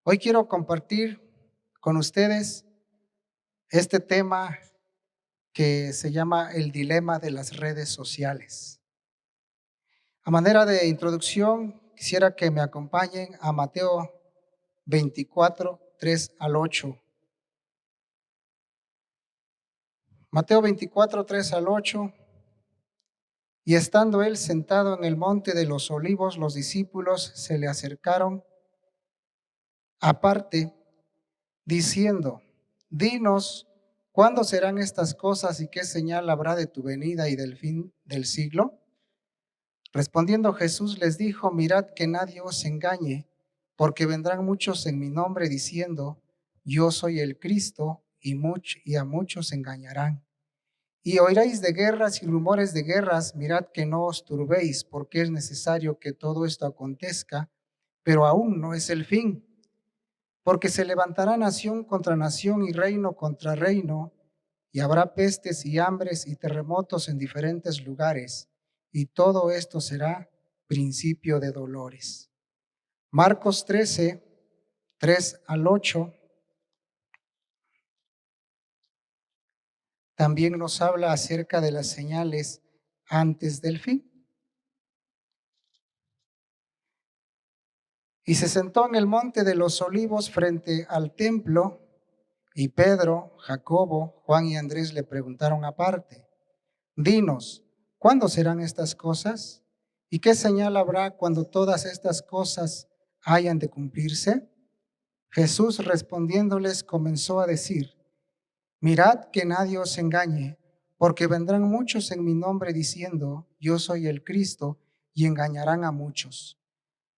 Hoy quiero compartir con ustedes este tema que se llama el dilema de las redes sociales. A manera de introducción, quisiera que me acompañen a Mateo 24, 3 al 8. Mateo 24, 3 al 8. Y estando él sentado en el monte de los olivos, los discípulos se le acercaron aparte, diciendo: Dinos, ¿cuándo serán estas cosas y qué señal habrá de tu venida y del fin del siglo? Respondiendo Jesús les dijo: Mirad que nadie os engañe, porque vendrán muchos en mi nombre diciendo: Yo soy el Cristo, y a muchos engañarán. Y oiréis de guerras y rumores de guerras. Mirad que no os turbéis, porque es necesario que todo esto acontezca, pero aún no es el fin. Porque se levantará nación contra nación y reino contra reino, y habrá pestes y hambres y terremotos en diferentes lugares, y todo esto será principio de dolores. Marcos 13, 3 al 8, también nos habla acerca de las señales antes del fin. Y se sentó en el monte de los olivos frente al templo, y Pedro, Jacobo, Juan y Andrés le preguntaron aparte: Dinos, ¿cuándo serán estas cosas? ¿Y qué señal habrá cuando todas estas cosas hayan de cumplirse? Jesús respondiéndoles comenzó a decir: Mirad que nadie os engañe, porque vendrán muchos en mi nombre diciendo: Yo soy el Cristo, y engañarán a muchos.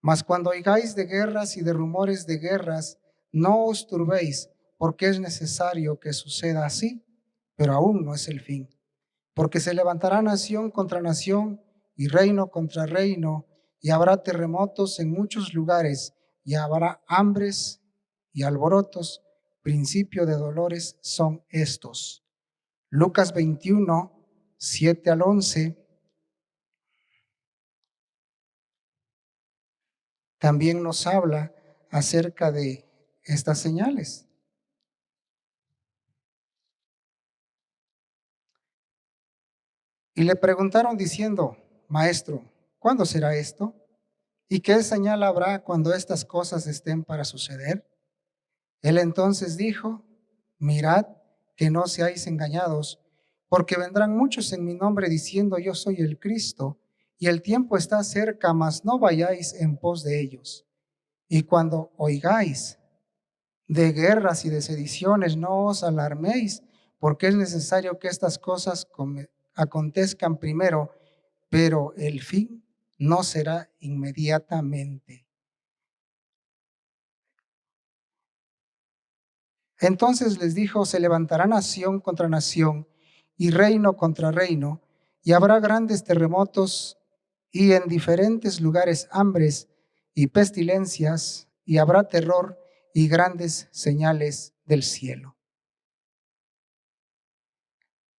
Mas cuando oigáis de guerras y de rumores de guerras, no os turbéis, porque es necesario que suceda así, pero aún no es el fin. Porque se levantará nación contra nación y reino contra reino, y habrá terremotos en muchos lugares, y habrá hambres y alborotos. Principio de dolores son estos. Lucas 21, 7 al 11, también nos habla acerca de estas señales. Y le preguntaron diciendo: Maestro, ¿cuándo será esto? ¿Y qué señal habrá cuando estas cosas estén para suceder? Él entonces dijo: Mirad que no seáis engañados, porque vendrán muchos en mi nombre diciendo: Yo soy el Cristo, y el tiempo está cerca, mas no vayáis en pos de ellos. Y cuando oigáis de guerras y de sediciones, no os alarméis, porque es necesario que estas cosas acontezcan primero, pero el fin no será inmediatamente. Entonces les dijo: se levantará nación contra nación y reino contra reino, y habrá grandes terremotos y en diferentes lugares hambres y pestilencias, y habrá terror y grandes señales del cielo.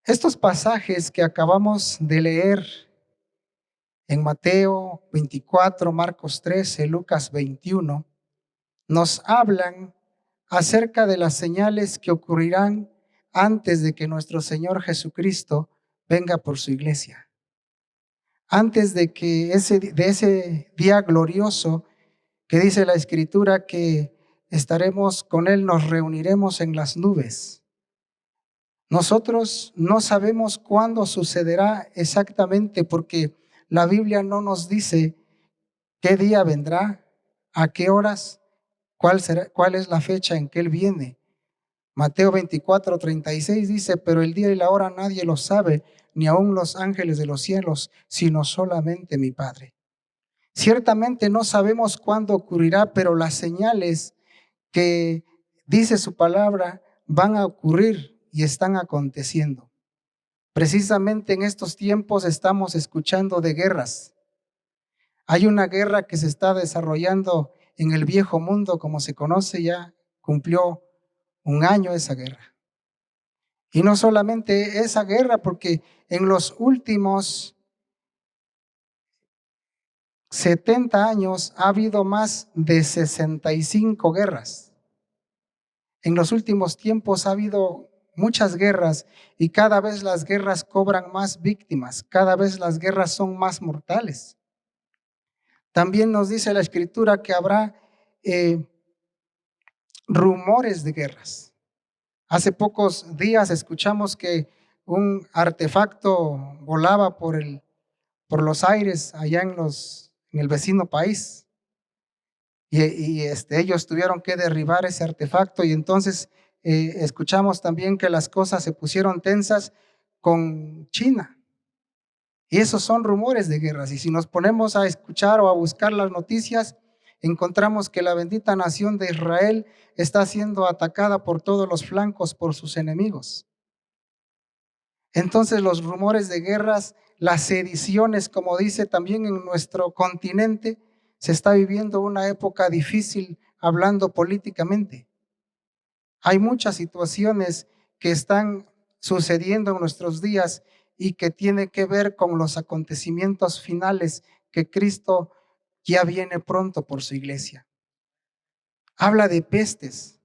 Estos pasajes que acabamos de leer en Mateo 24, Marcos 13, Lucas 21, nos hablan acerca de las señales que ocurrirán antes de que nuestro Señor Jesucristo venga por su iglesia. Antes de que ese día glorioso que dice la Escritura que estaremos con Él, nos reuniremos en las nubes. Nosotros no sabemos cuándo sucederá exactamente, porque la Biblia no nos dice qué día vendrá, a qué horas, cuál es la fecha en que Él viene. Mateo 24, 36 dice: pero el día y la hora nadie lo sabe, ni aun los ángeles de los cielos, sino solamente mi Padre. Ciertamente no sabemos cuándo ocurrirá, pero las señales que dice su palabra van a ocurrir y están aconteciendo. Precisamente en estos tiempos estamos escuchando de guerras. Hay una guerra que se está desarrollando en el viejo mundo, como se conoce, ya cumplió un año esa guerra. Y no solamente esa guerra, porque en los últimos 70 años ha habido más de 65 guerras. En los últimos tiempos ha habido muchas guerras y cada vez las guerras cobran más víctimas, cada vez las guerras son más mortales. También nos dice la Escritura que habrá rumores de guerras. Hace pocos días escuchamos que un artefacto volaba por los aires allá en el vecino país y ellos tuvieron que derribar ese artefacto y entonces escuchamos también que las cosas se pusieron tensas con China. Y esos son rumores de guerras. Y si nos ponemos a escuchar o a buscar las noticias, encontramos que la bendita nación de Israel está siendo atacada por todos los flancos por sus enemigos. Entonces los rumores de guerras, las sediciones, como dice también en nuestro continente, se está viviendo una época difícil hablando políticamente. Hay muchas situaciones que están sucediendo en nuestros días y que tiene que ver con los acontecimientos finales que Cristo ya viene pronto por su iglesia. Habla de pestes.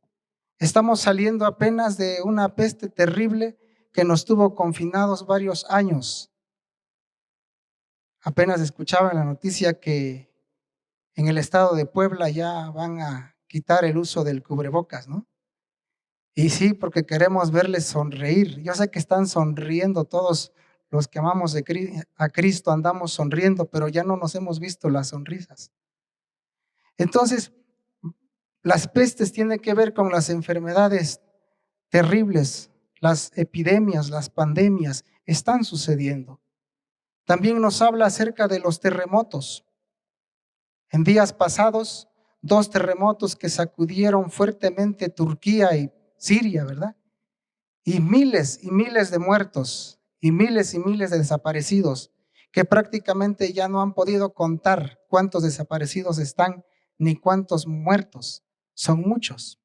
Estamos saliendo apenas de una peste terrible que nos tuvo confinados varios años. Apenas escuchaba en la noticia que en el estado de Puebla ya van a quitar el uso del cubrebocas, ¿no? Y sí, porque queremos verles sonreír. Yo sé que están sonriendo todos los que amamos a Cristo, andamos sonriendo, pero ya no nos hemos visto las sonrisas. Entonces, las pestes tienen que ver con las enfermedades terribles, las epidemias, las pandemias están sucediendo. También nos habla acerca de los terremotos. En días pasados, 2 terremotos que sacudieron fuertemente Turquía y Siria, ¿verdad? Y miles de muertos y miles de desaparecidos que prácticamente ya no han podido contar cuántos desaparecidos están ni cuántos muertos. Son muchos.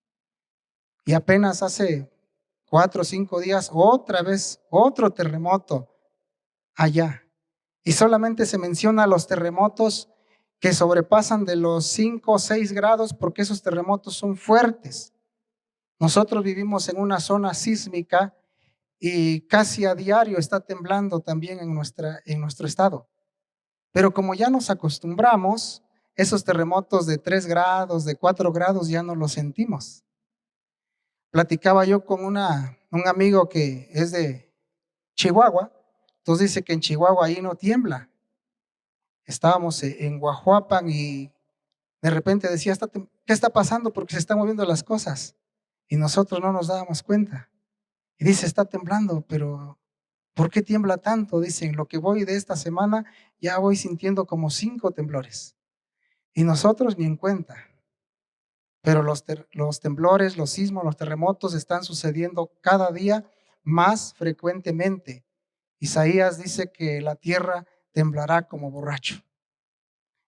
Y apenas hace 4 o 5 días, otra vez, otro terremoto allá. Y solamente se menciona los terremotos que sobrepasan de los 5 o 6 grados porque esos terremotos son fuertes. Nosotros vivimos en una zona sísmica y casi a diario está temblando también en nuestro estado. Pero como ya nos acostumbramos, esos terremotos de 3 grados, de 4 grados ya no los sentimos. Platicaba yo con un amigo que es de Chihuahua, entonces dice que en Chihuahua ahí no tiembla. Estábamos en Guajuapan y de repente decía, ¿qué está pasando? Porque se están moviendo las cosas y nosotros no nos dábamos cuenta. Y dice, está temblando, pero ¿por qué tiembla tanto? Dicen, lo que voy de esta semana ya voy sintiendo como 5 temblores. Y nosotros ni en cuenta. Pero los temblores, los sismos, los terremotos están sucediendo cada día más frecuentemente. Isaías dice que la tierra temblará como borracho.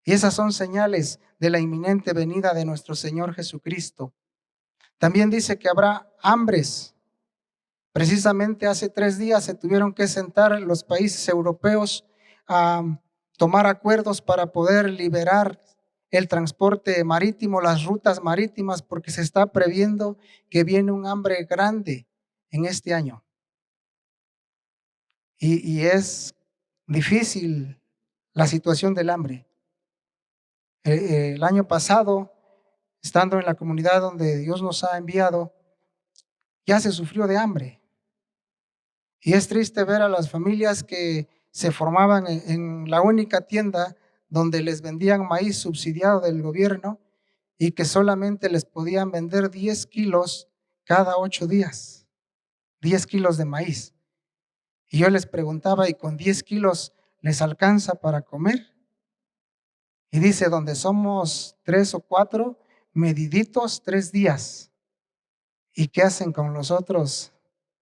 Y esas son señales de la inminente venida de nuestro Señor Jesucristo. También dice que habrá hambres. Precisamente hace 3 días se tuvieron que sentar los países europeos a tomar acuerdos para poder liberar el transporte marítimo, las rutas marítimas, porque se está previendo que viene un hambre grande en este año. Y es difícil la situación del hambre. El año pasado, estando en la comunidad donde Dios nos ha enviado, ya se sufrió de hambre. Y es triste ver a las familias que se formaban en la única tienda donde les vendían maíz subsidiado del gobierno y que solamente les podían vender 10 kilos cada 8 días, 10 kilos de maíz. Y yo les preguntaba, ¿y con 10 kilos les alcanza para comer? Y dice, donde somos 3 o 4, mediditos 3 días. ¿Y qué hacen con los otros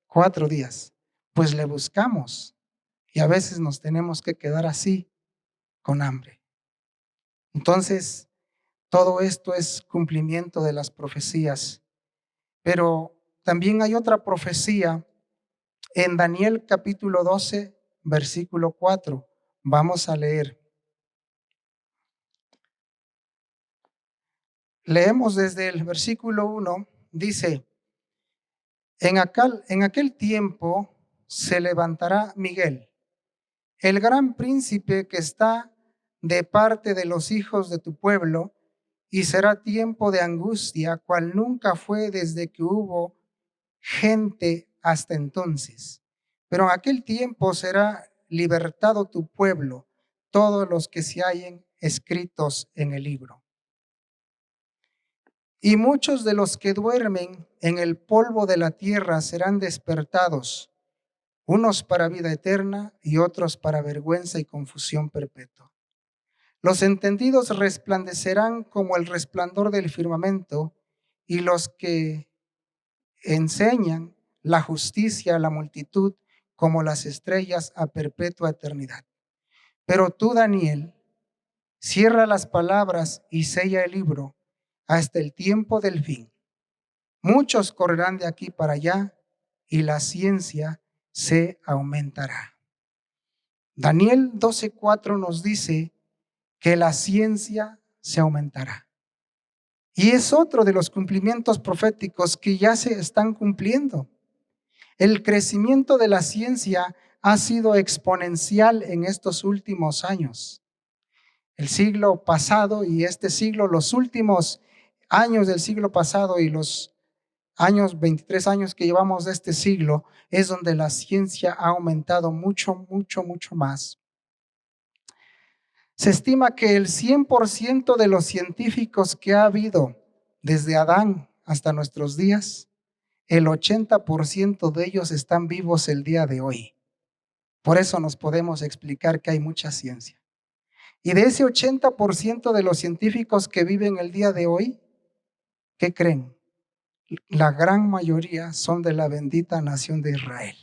4 días? Pues le buscamos. Y a veces nos tenemos que quedar así, con hambre. Entonces, todo esto es cumplimiento de las profecías. Pero también hay otra profecía en Daniel capítulo 12, versículo 4. Vamos a leer. Leemos desde el versículo 1, dice, en aquel tiempo se levantará Miguel, el gran príncipe que está de parte de los hijos de tu pueblo, y será tiempo de angustia, cual nunca fue desde que hubo gente hasta entonces. Pero en aquel tiempo será libertado tu pueblo, todos los que se hallen escritos en el libro. Y muchos de los que duermen en el polvo de la tierra serán despertados, unos para vida eterna y otros para vergüenza y confusión perpetua. Los entendidos resplandecerán como el resplandor del firmamento, y los que enseñan la justicia a la multitud como las estrellas a perpetua eternidad. Pero tú, Daniel, cierra las palabras y sella el libro hasta el tiempo del fin. Muchos correrán de aquí para allá y la ciencia se aumentará. Daniel 12:4 nos dice que la ciencia se aumentará. Y es otro de los cumplimientos proféticos que ya se están cumpliendo. El crecimiento de la ciencia ha sido exponencial en estos últimos años. El siglo pasado y este siglo, los últimos años del siglo pasado y los 23 años que llevamos de este siglo, es donde la ciencia ha aumentado mucho, mucho, mucho más. Se estima que el 100% de los científicos que ha habido desde Adán hasta nuestros días, el 80% de ellos están vivos el día de hoy. Por eso nos podemos explicar que hay mucha ciencia. Y de ese 80% de los científicos que viven el día de hoy, ¿qué creen? La gran mayoría son de la bendita nación de Israel,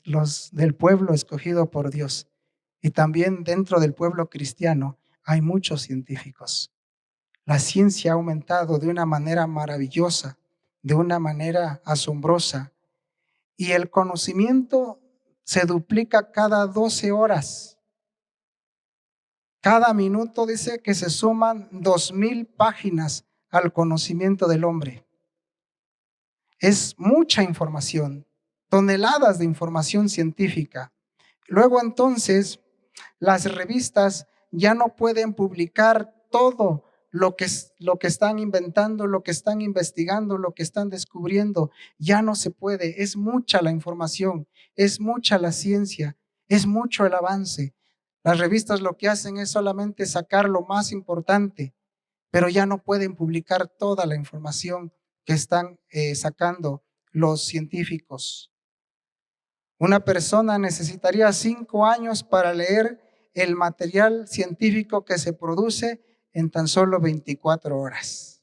los del pueblo escogido por Dios. Y también dentro del pueblo cristiano hay muchos científicos. La ciencia ha aumentado de una manera maravillosa, de una manera asombrosa. Y el conocimiento se duplica cada 12 horas. Cada minuto dice que se suman 2000 páginas al conocimiento del hombre. Es mucha información, toneladas de información científica. Luego entonces, las revistas ya no pueden publicar todo lo que están inventando, lo que están investigando, lo que están descubriendo. Ya no se puede. Es mucha la información, es mucha la ciencia, es mucho el avance. Las revistas lo que hacen es solamente sacar lo más importante, pero ya no pueden publicar toda la información que están sacando los científicos. Una persona necesitaría 5 años para leer el material científico que se produce en tan solo 24 horas.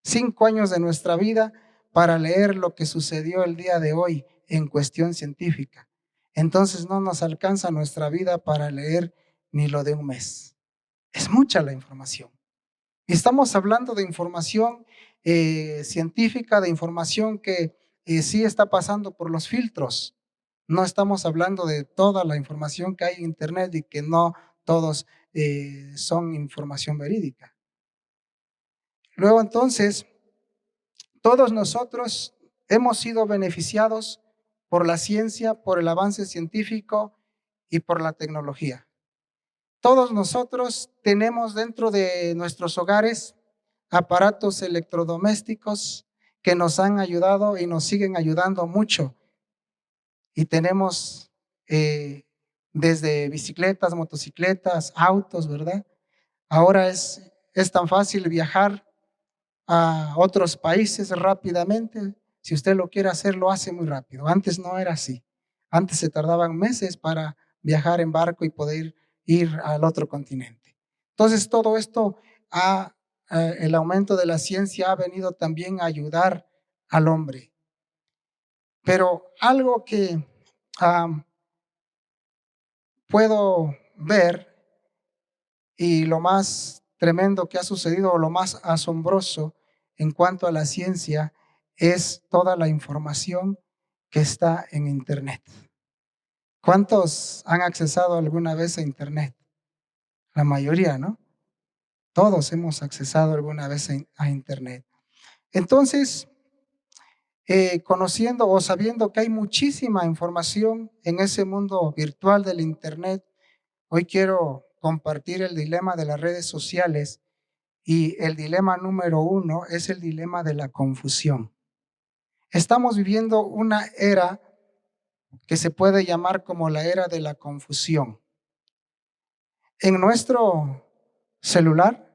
5 años de nuestra vida para leer lo que sucedió el día de hoy en cuestión científica. Entonces no nos alcanza nuestra vida para leer ni lo de un mes. Es mucha la información. Estamos hablando de información científica, de información que sí está pasando por los filtros. No estamos hablando de toda la información que hay en Internet y que no todos son información verídica. Luego entonces, todos nosotros hemos sido beneficiados por la ciencia, por el avance científico y por la tecnología. Todos nosotros tenemos dentro de nuestros hogares aparatos electrodomésticos que nos han ayudado y nos siguen ayudando mucho. Y tenemos desde bicicletas, motocicletas, autos, ¿verdad? Ahora es tan fácil viajar a otros países rápidamente. Si usted lo quiere hacer, lo hace muy rápido. Antes no era así. Antes se tardaban meses para viajar en barco y poder ir al otro continente. Entonces, todo esto, el aumento de la ciencia ha venido también a ayudar al hombre. Pero algo que puedo ver y lo más tremendo que ha sucedido, o lo más asombroso en cuanto a la ciencia, es toda la información que está en Internet. ¿Cuántos han accesado alguna vez a Internet? La mayoría, ¿no? Todos hemos accesado alguna vez a Internet. Entonces, conociendo o sabiendo que hay muchísima información en ese mundo virtual del Internet, hoy quiero compartir el dilema de las redes sociales, y el dilema número 1 es el dilema de la confusión. Estamos viviendo una era que se puede llamar como la era de la confusión. En nuestro celular,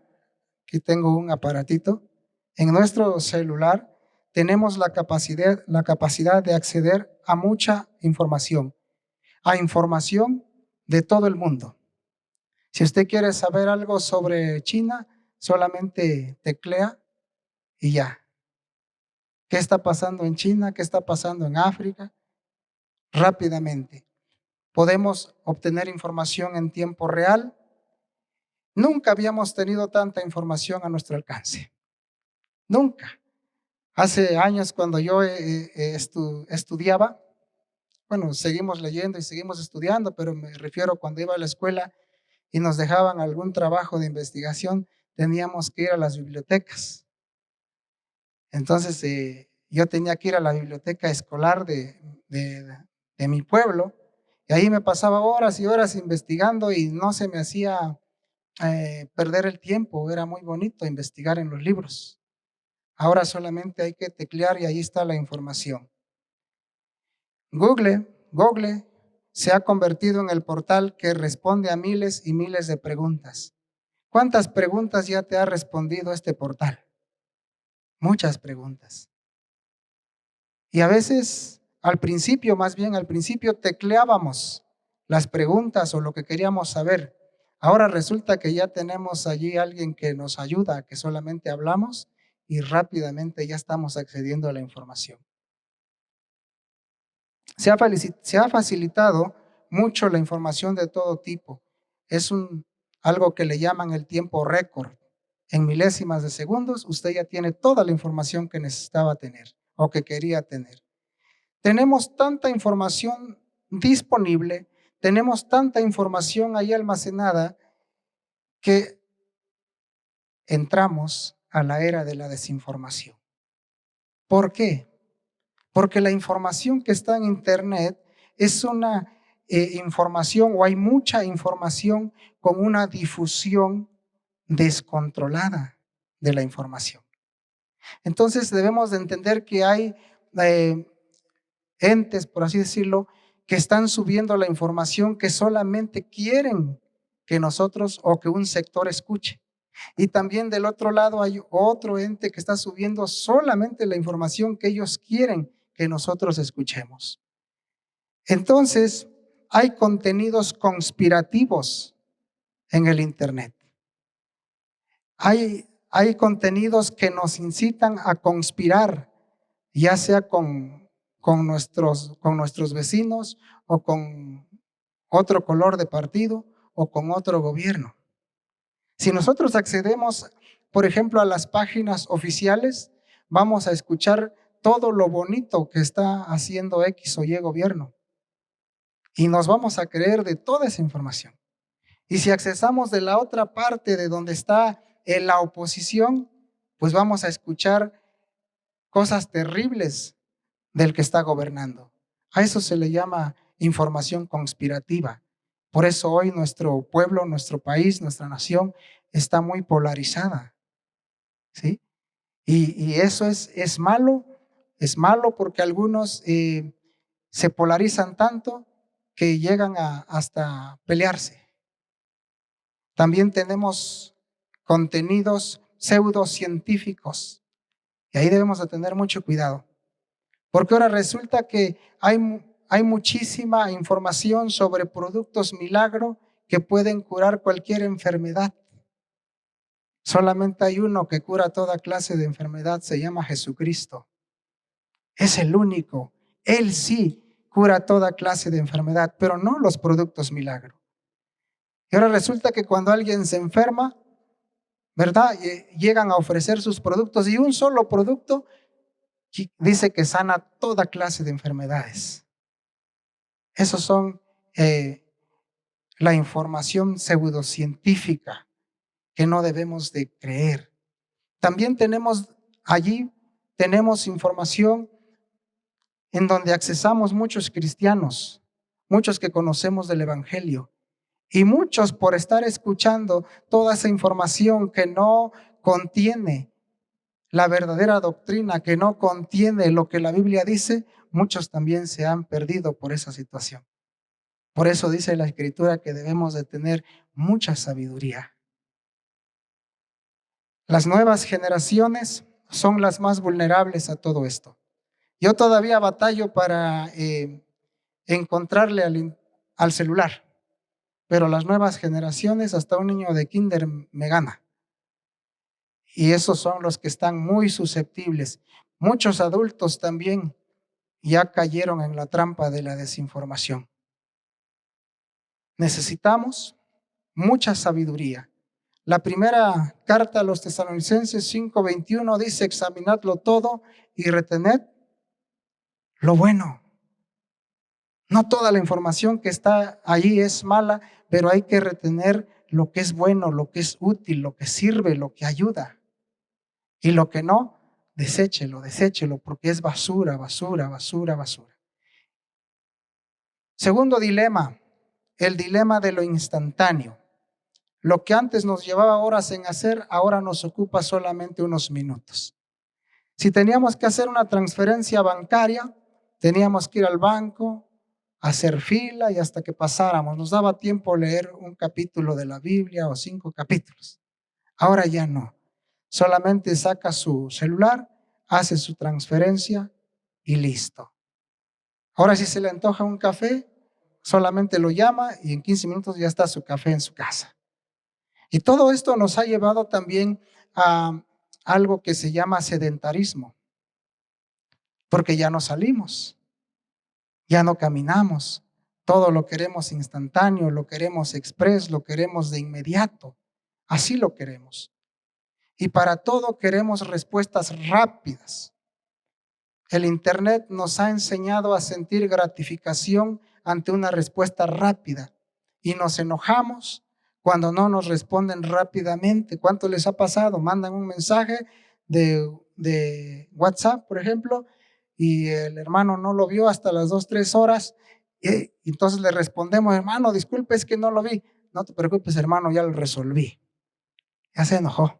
aquí tengo un aparatito, en nuestro celular tenemos la capacidad de acceder a mucha información, a información de todo el mundo. Si usted quiere saber algo sobre China, solamente teclea y ya. ¿Qué está pasando en China? ¿Qué está pasando en África? Rápidamente. Podemos obtener información en tiempo real. Nunca habíamos tenido tanta información a nuestro alcance. Nunca. Hace años cuando yo estudiaba, bueno, seguimos leyendo y seguimos estudiando, pero me refiero cuando iba a la escuela y nos dejaban algún trabajo de investigación, teníamos que ir a las bibliotecas. Entonces, yo tenía que ir a la biblioteca escolar de mi pueblo, y ahí me pasaba horas y horas investigando y no se me hacía perder el tiempo. Era muy bonito investigar en los libros. Ahora solamente hay que teclear y ahí está la información. Google se ha convertido en el portal que responde a miles y miles de preguntas. ¿Cuántas preguntas ya te ha respondido este portal? Muchas preguntas. Y a veces, más bien al principio tecleábamos las preguntas o lo que queríamos saber. Ahora resulta que ya tenemos allí alguien que nos ayuda, que solamente hablamos y rápidamente ya estamos accediendo a la información. Se ha facilitado mucho la información de todo tipo. Es algo que le llaman el tiempo récord. En milésimas de segundos, usted ya tiene toda la información que necesitaba tener o que quería tener. Tenemos tanta información disponible, tenemos tanta información ahí almacenada que entramos a la era de la desinformación. ¿Por qué? Porque la información que está en Internet es una información, o hay mucha información con una difusión descontrolada de la información. Entonces debemos de entender que hay entes, por así decirlo, que están subiendo la información que solamente quieren que nosotros o que un sector escuche. Y también del otro lado hay otro ente que está subiendo solamente la información que ellos quieren que nosotros escuchemos. Entonces, hay contenidos conspirativos en el Internet. Hay contenidos que nos incitan a conspirar, ya sea con nuestros vecinos o con otro color de partido o con otro gobierno. Si nosotros accedemos, por ejemplo, a las páginas oficiales, vamos a escuchar todo lo bonito que está haciendo X o Y gobierno y nos vamos a creer de toda esa información. Y si accesamos de la otra parte de donde está la oposición, pues vamos a escuchar cosas terribles del que está gobernando. A eso se le llama información conspirativa. Por eso hoy nuestro pueblo, nuestro país, nuestra nación está muy polarizada, ¿sí? Y eso es malo porque algunos se polarizan tanto que llegan hasta pelearse. También tenemos contenidos pseudocientíficos y ahí debemos de tener mucho cuidado. Porque ahora resulta que hay muchísima información sobre productos milagro que pueden curar cualquier enfermedad. Solamente hay uno que cura toda clase de enfermedad, se llama Jesucristo. Es el único. Él sí cura toda clase de enfermedad, pero no los productos milagro. Y ahora resulta que cuando alguien se enferma, ¿verdad? Llegan a ofrecer sus productos y un solo producto dice que sana toda clase de enfermedades. Esos son la información pseudocientífica que no debemos de creer. También tenemos información en donde accesamos muchos cristianos, muchos que conocemos del Evangelio, y muchos por estar escuchando toda esa información que no contiene la verdadera doctrina, que no contiene lo que la Biblia dice, muchos también se han perdido por esa situación. Por eso dice la Escritura que debemos de tener mucha sabiduría. Las nuevas generaciones son las más vulnerables a todo esto. Yo todavía batallo para encontrarle al celular, pero las nuevas generaciones, hasta un niño de kinder me gana. Y esos son los que están muy susceptibles. Muchos adultos también ya cayeron en la trampa de la desinformación. Necesitamos mucha sabiduría. La primera carta a los Tesalonicenses 5:21 dice: examinadlo todo y retened lo bueno. No toda la información que está allí es mala, pero hay que retener lo que es bueno, lo que es útil, lo que sirve, lo que ayuda. Y lo que no, deséchelo, porque es basura, basura, basura, basura. Segundo dilema, el dilema de lo instantáneo. Lo que antes nos llevaba horas en hacer, ahora nos ocupa solamente unos minutos. Si teníamos que hacer una transferencia bancaria, teníamos que ir al banco, hacer fila y hasta que pasáramos. Nos daba tiempo leer un capítulo de la Biblia o 5 capítulos. Ahora ya no. Solamente saca su celular, hace su transferencia y listo. Ahora si se le antoja un café, solamente lo llama y en 15 minutos ya está su café en su casa. Y todo esto nos ha llevado también a algo que se llama sedentarismo, porque ya no salimos, ya no caminamos, todo lo queremos instantáneo, lo queremos express, lo queremos de inmediato, así lo queremos. Y para todo queremos respuestas rápidas. El Internet nos ha enseñado a sentir gratificación ante una respuesta rápida y nos enojamos cuando no nos responden rápidamente. ¿Cuánto les ha pasado? Mandan un mensaje de WhatsApp, por ejemplo, y el hermano no lo vio hasta las 2, 3 horas. Y entonces le respondemos: hermano, disculpe, es que no lo vi. No te preocupes, hermano, ya lo resolví. Ya se enojó.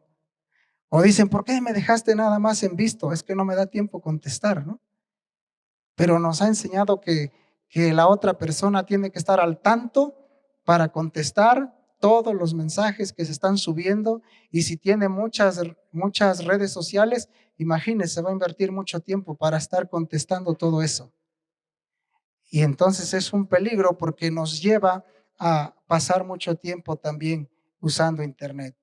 O dicen: ¿por qué me dejaste nada más en visto? Es que no me da tiempo contestar, ¿no? Pero nos ha enseñado que la otra persona tiene que estar al tanto para contestar todos los mensajes que se están subiendo, y si tiene muchas redes sociales, imagínese, va a invertir mucho tiempo para estar contestando todo eso. Y entonces es un peligro porque nos lleva a pasar mucho tiempo también usando Internet.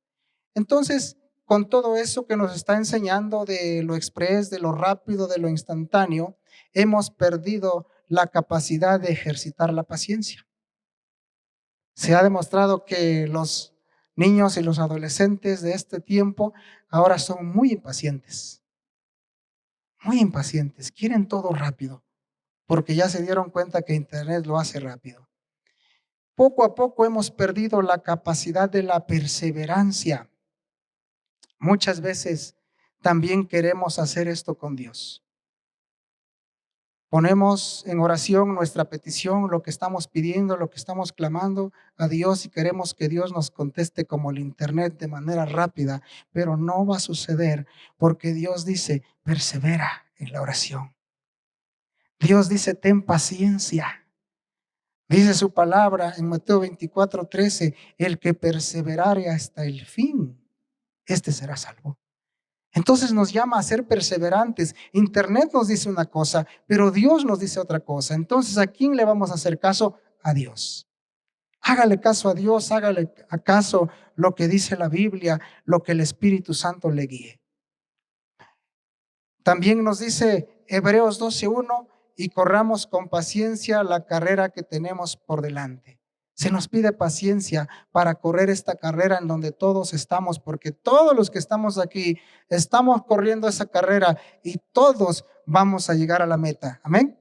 Entonces, con todo eso que nos está enseñando de lo express, de lo rápido, de lo instantáneo, hemos perdido la capacidad de ejercitar la paciencia. Se ha demostrado que los niños y los adolescentes de este tiempo ahora son muy impacientes, quieren todo rápido, porque ya se dieron cuenta que Internet lo hace rápido. Poco a poco hemos perdido la capacidad de la perseverancia. Muchas veces también queremos hacer esto con Dios. Ponemos en oración nuestra petición, lo que estamos pidiendo, lo que estamos clamando a Dios, y queremos que Dios nos conteste como el Internet de manera rápida, pero no va a suceder, porque Dios dice: persevera en la oración. Dios dice: ten paciencia. Dice su palabra en Mateo 24:13: el que perseverare hasta el fin, este será salvo. Entonces nos llama a ser perseverantes. Internet nos dice una cosa, pero Dios nos dice otra cosa. Entonces, ¿a quién le vamos a hacer caso? A Dios. Hágale caso a Dios, hágale caso lo que dice la Biblia, lo que el Espíritu Santo le guíe. También nos dice Hebreos 12:1: y corramos con paciencia la carrera que tenemos por delante. Se nos pide paciencia para correr esta carrera en donde todos estamos, porque todos los que estamos aquí estamos corriendo esa carrera y todos vamos a llegar a la meta. Amén.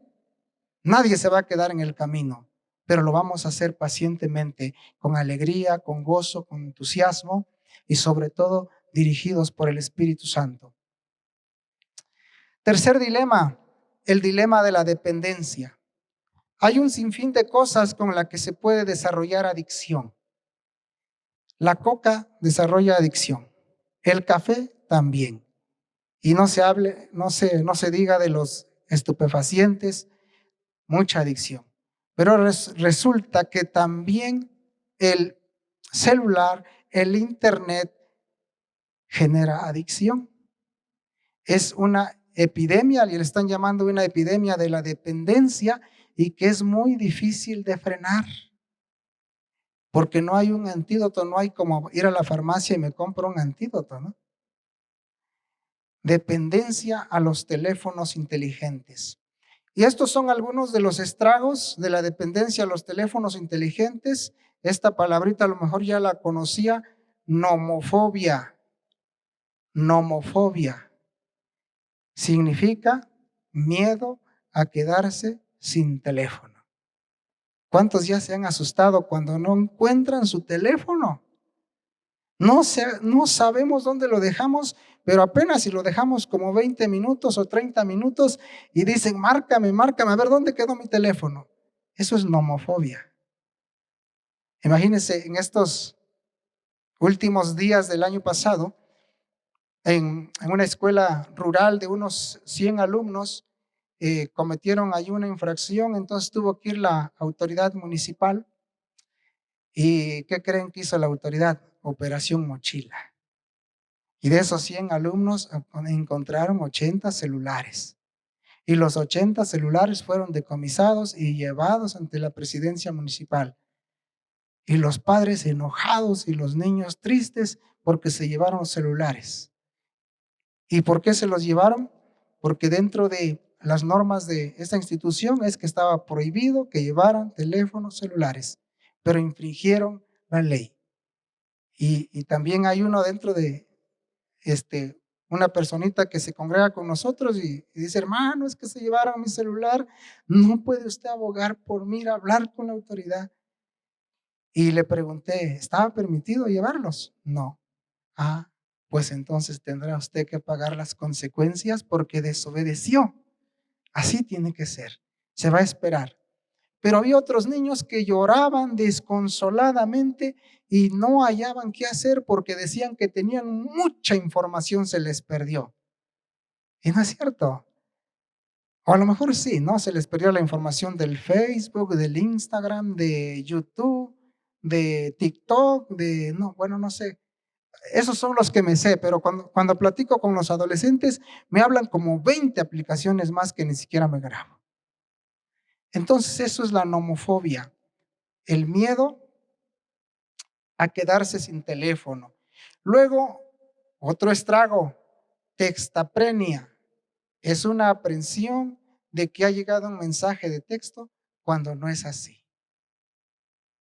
Nadie se va a quedar en el camino, pero lo vamos a hacer pacientemente, con alegría, con gozo, con entusiasmo, y sobre todo dirigidos por el Espíritu Santo. Tercer dilema, el dilema de la dependencia. Hay un sinfín de cosas con las que se puede desarrollar adicción. La coca desarrolla adicción, el café también. Y no se diga de los estupefacientes, mucha adicción. Pero resulta que también el celular, el internet genera adicción. Es una epidemia, le están llamando una epidemia de la dependencia y que es muy difícil de frenar. Porque no hay un antídoto, no hay como ir a la farmacia y me compro un antídoto, ¿no? Dependencia a los teléfonos inteligentes. Y estos son algunos de los estragos de la dependencia a los teléfonos inteligentes. Esta palabrita a lo mejor ya la conocía, nomofobia. Nomofobia significa miedo a quedarse sin teléfono. ¿Cuántos ya se han asustado cuando no encuentran su teléfono? No sabemos dónde lo dejamos, pero apenas si lo dejamos como 20 minutos o 30 minutos y dicen, márcame, a ver dónde quedó mi teléfono. Eso es nomofobia. Imagínense, en estos últimos días del año pasado, en una escuela rural de unos 100 alumnos, cometieron ahí una infracción, entonces tuvo que ir la autoridad municipal. ¿Y qué creen que hizo la autoridad? Operación Mochila. Y de esos 100 alumnos encontraron 80 celulares. Y los 80 celulares fueron decomisados y llevados ante la presidencia municipal. Y los padres enojados y los niños tristes porque se llevaron los celulares. ¿Y por qué se los llevaron? Porque dentro de las normas de esta institución es que estaba prohibido que llevaran teléfonos celulares, pero infringieron la ley. Y también hay uno dentro de una personita que se congrega con nosotros y dice, hermano, es que se llevaron mi celular, ¿no puede usted abogar por mí, hablar con la autoridad? Y le pregunté, ¿estaba permitido llevarlos? No. Ah, pues entonces tendrá usted que pagar las consecuencias porque desobedeció. Así tiene que ser, se va a esperar. Pero había otros niños que lloraban desconsoladamente y no hallaban qué hacer porque decían que tenían mucha información, se les perdió. Y no es cierto. O a lo mejor sí, ¿no? Se les perdió la información del Facebook, del Instagram, de YouTube, de TikTok, no sé. Esos son los que me sé, pero cuando platico con los adolescentes me hablan como 20 aplicaciones más que ni siquiera me grabo. Entonces eso es la nomofobia, el miedo a quedarse sin teléfono. Luego, otro estrago, textaprenia. Es una aprensión de que ha llegado un mensaje de texto cuando no es así.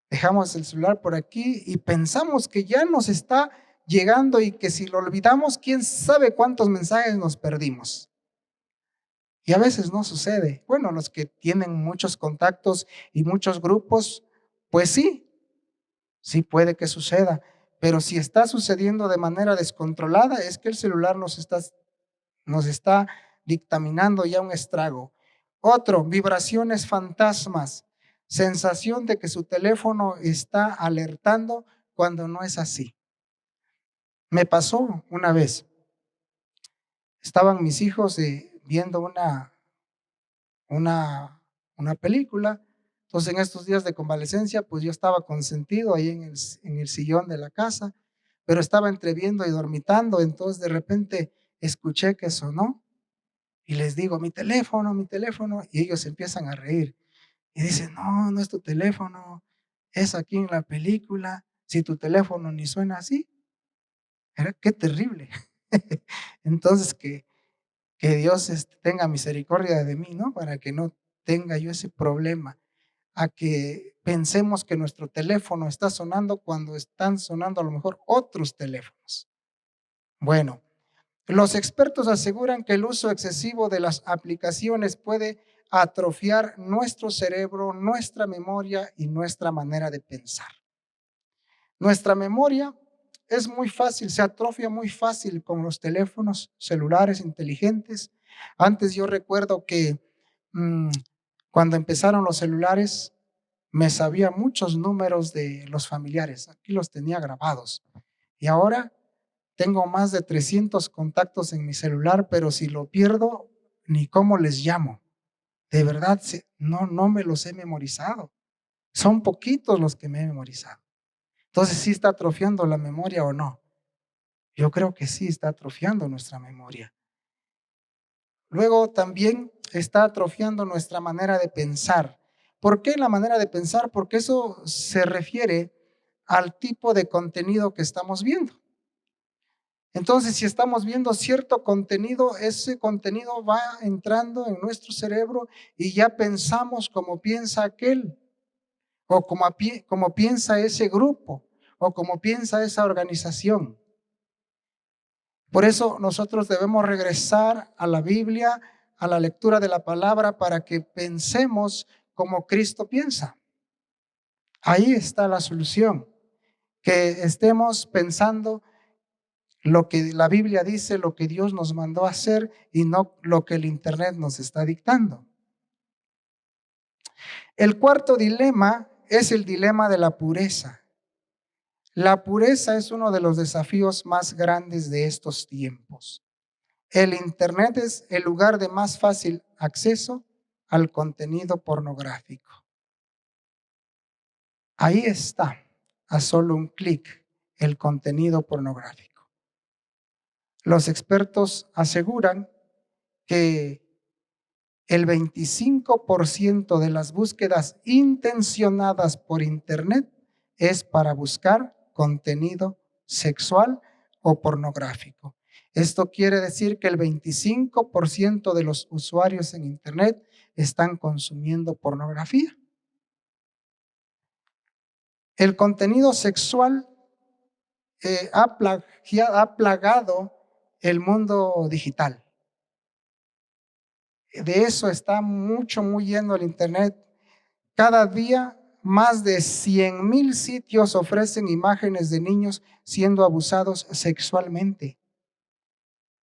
Dejamos el celular por aquí y pensamos que ya nos está llegando y que si lo olvidamos, quién sabe cuántos mensajes nos perdimos. Y a veces no sucede. Bueno, los que tienen muchos contactos y muchos grupos, pues sí puede que suceda. Pero si está sucediendo de manera descontrolada, es que el celular nos está dictaminando ya un estrago. Otro, vibraciones fantasmas, sensación de que su teléfono está alertando cuando no es así. Me pasó una vez, estaban mis hijos viendo una película, entonces en estos días de convalecencia, pues yo estaba consentido ahí en el sillón de la casa, pero estaba entreviendo y dormitando, entonces de repente escuché que sonó y les digo, mi teléfono, y ellos empiezan a reír y dicen, no, no es tu teléfono, es aquí en la película, si tu teléfono ni suena así, qué terrible. Entonces que Dios tenga misericordia de mí, ¿no? Para que no tenga yo ese problema, a que pensemos que nuestro teléfono está sonando cuando están sonando a lo mejor otros teléfonos. Bueno, los expertos aseguran que el uso excesivo de las aplicaciones puede atrofiar nuestro cerebro, nuestra memoria y nuestra manera de pensar. Nuestra memoria es muy fácil, se atrofia muy fácil con los teléfonos celulares inteligentes. Antes yo recuerdo que mm, cuando empezaron los celulares, me sabía muchos números de los familiares, aquí los tenía grabados. Y ahora tengo más de 300 contactos en mi celular, pero si lo pierdo, ni cómo les llamo. De verdad, no me los he memorizado. Son poquitos los que me he memorizado. Entonces, ¿sí está atrofiando la memoria o no? Yo creo que sí está atrofiando nuestra memoria. Luego también está atrofiando nuestra manera de pensar. ¿Por qué la manera de pensar? Porque eso se refiere al tipo de contenido que estamos viendo. Entonces, si estamos viendo cierto contenido, ese contenido va entrando en nuestro cerebro y ya pensamos como piensa aquel, o como piensa ese grupo, o como piensa esa organización. Por eso nosotros debemos regresar a la Biblia, a la lectura de la palabra, para que pensemos como Cristo piensa. Ahí está la solución, que estemos pensando lo que la Biblia dice, lo que Dios nos mandó a hacer y no lo que el Internet nos está dictando. El cuarto dilema es el dilema de la pureza. La pureza es uno de los desafíos más grandes de estos tiempos. El Internet es el lugar de más fácil acceso al contenido pornográfico. Ahí está, a solo un clic, el contenido pornográfico. Los expertos aseguran que el 25% de las búsquedas intencionadas por Internet es para buscar contenido sexual o pornográfico. Esto quiere decir que el 25% de los usuarios en Internet están consumiendo pornografía. El contenido sexual ha plagado el mundo digital. De eso está muy lleno el Internet. Cada día más de 100,000 sitios ofrecen imágenes de niños siendo abusados sexualmente.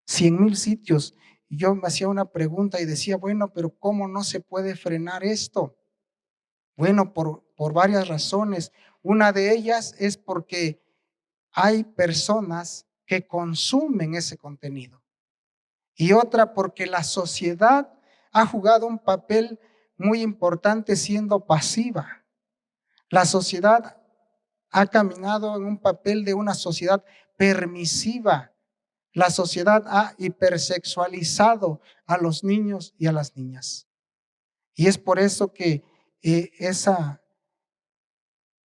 100,000 sitios. Y yo me hacía una pregunta y decía, bueno, pero ¿cómo no se puede frenar esto? Bueno, por varias razones. Una de ellas es porque hay personas que consumen ese contenido. Y otra porque la sociedad ha jugado un papel muy importante siendo pasiva. La sociedad ha caminado en un papel de una sociedad permisiva. La sociedad ha hipersexualizado a los niños y a las niñas. Y es por eso que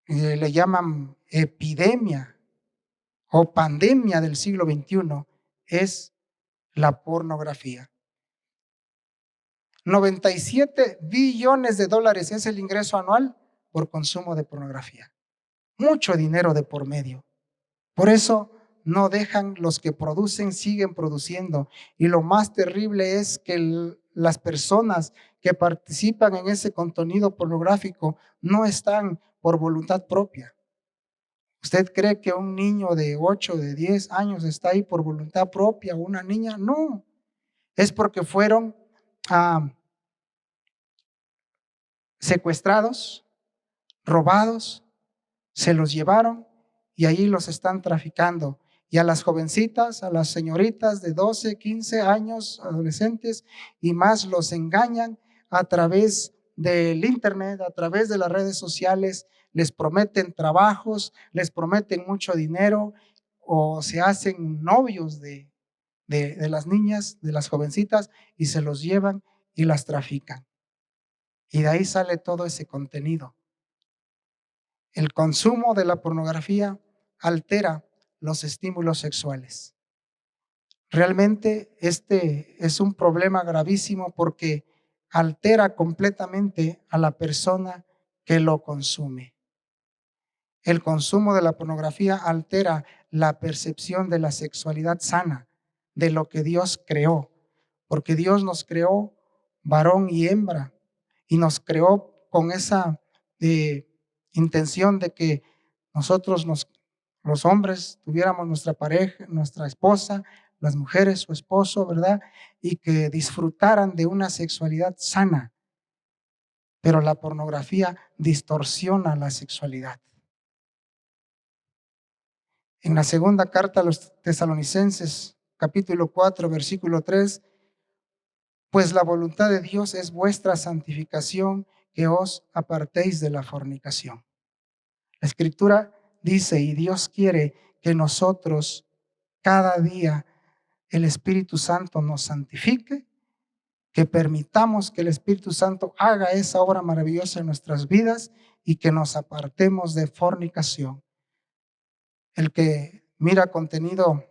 le llaman epidemia o pandemia del siglo XXI, es la pornografía. 97 billones de dólares es el ingreso anual por consumo de pornografía. Mucho dinero de por medio. Por eso no dejan, los que producen siguen produciendo. Y lo más terrible es que las personas que participan en ese contenido pornográfico no están por voluntad propia. ¿Usted cree que un niño de 8, de 10 años está ahí por voluntad propia o una niña? No, es porque fueron secuestrados, robados, se los llevaron y ahí los están traficando. Y a las jovencitas, a las señoritas de 12, 15 años, adolescentes y más, los engañan a través del Internet, a través de las redes sociales, les prometen trabajos, les prometen mucho dinero o se hacen novios de las niñas, de las jovencitas y se los llevan y las trafican. Y de ahí sale todo ese contenido. El consumo de la pornografía altera los estímulos sexuales. Realmente este es un problema gravísimo porque altera completamente a la persona que lo consume. El consumo de la pornografía altera la percepción de la sexualidad sana, de lo que Dios creó, porque Dios nos creó varón y hembra y nos creó con esa intención de que nosotros nos los hombres tuviéramos nuestra pareja, nuestra esposa, las mujeres su esposo, ¿verdad? Y que disfrutaran de una sexualidad sana. Pero la pornografía distorsiona la sexualidad. En la segunda carta a los Tesalonicenses, capítulo 4, versículo 3, pues la voluntad de Dios es vuestra santificación, que os apartéis de la fornicación. La Escritura dice, y Dios quiere que nosotros cada día el Espíritu Santo nos santifique, que permitamos que el Espíritu Santo haga esa obra maravillosa en nuestras vidas y que nos apartemos de fornicación. El que mira contenido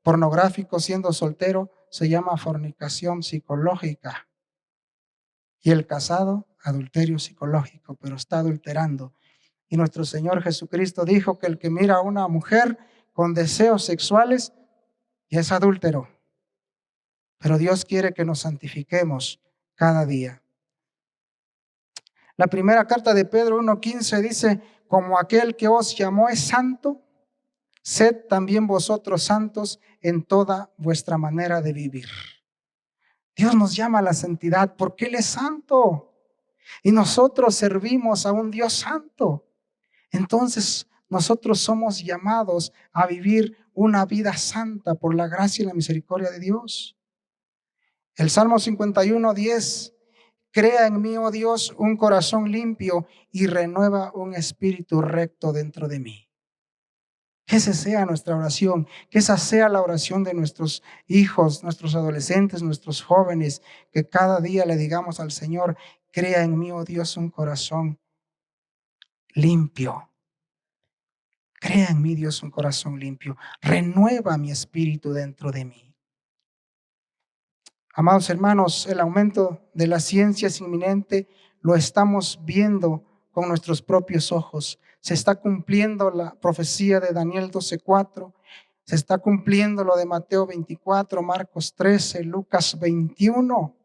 pornográfico siendo soltero se llama fornicación psicológica. Y el casado, adulterio psicológico, pero está adulterando. Y nuestro Señor Jesucristo dijo que el que mira a una mujer con deseos sexuales ya es adúltero. Pero Dios quiere que nos santifiquemos cada día. La primera carta de Pedro 1:15 dice, como aquel que os llamó es santo, sed también vosotros santos en toda vuestra manera de vivir. Dios nos llama a la santidad porque Él es santo y nosotros servimos a un Dios santo. Entonces nosotros somos llamados a vivir una vida santa por la gracia y la misericordia de Dios. El Salmo 51:10, crea en mí, oh Dios, un corazón limpio y renueva un espíritu recto dentro de mí. Que esa sea nuestra oración, que esa sea la oración de nuestros hijos, nuestros adolescentes, nuestros jóvenes, que cada día le digamos al Señor, crea en mí, oh Dios, un corazón limpio. Crea en mí, Dios, un corazón limpio. Renueva mi espíritu dentro de mí. Amados hermanos, el aumento de la ciencia es inminente, lo estamos viendo con nuestros propios ojos. Se está cumpliendo la profecía de Daniel 12:4, se está cumpliendo lo de Mateo 24, Marcos 13, Lucas 21.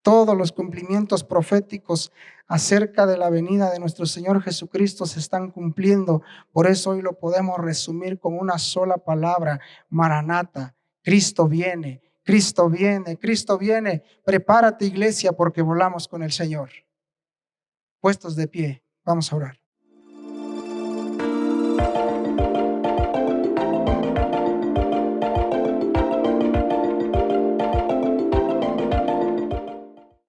Todos los cumplimientos proféticos acerca de la venida de nuestro Señor Jesucristo se están cumpliendo. Por eso hoy lo podemos resumir con una sola palabra, Maranata. Cristo viene, Cristo viene, Cristo viene. Prepárate, iglesia, porque volamos con el Señor. Puestos de pie, vamos a orar.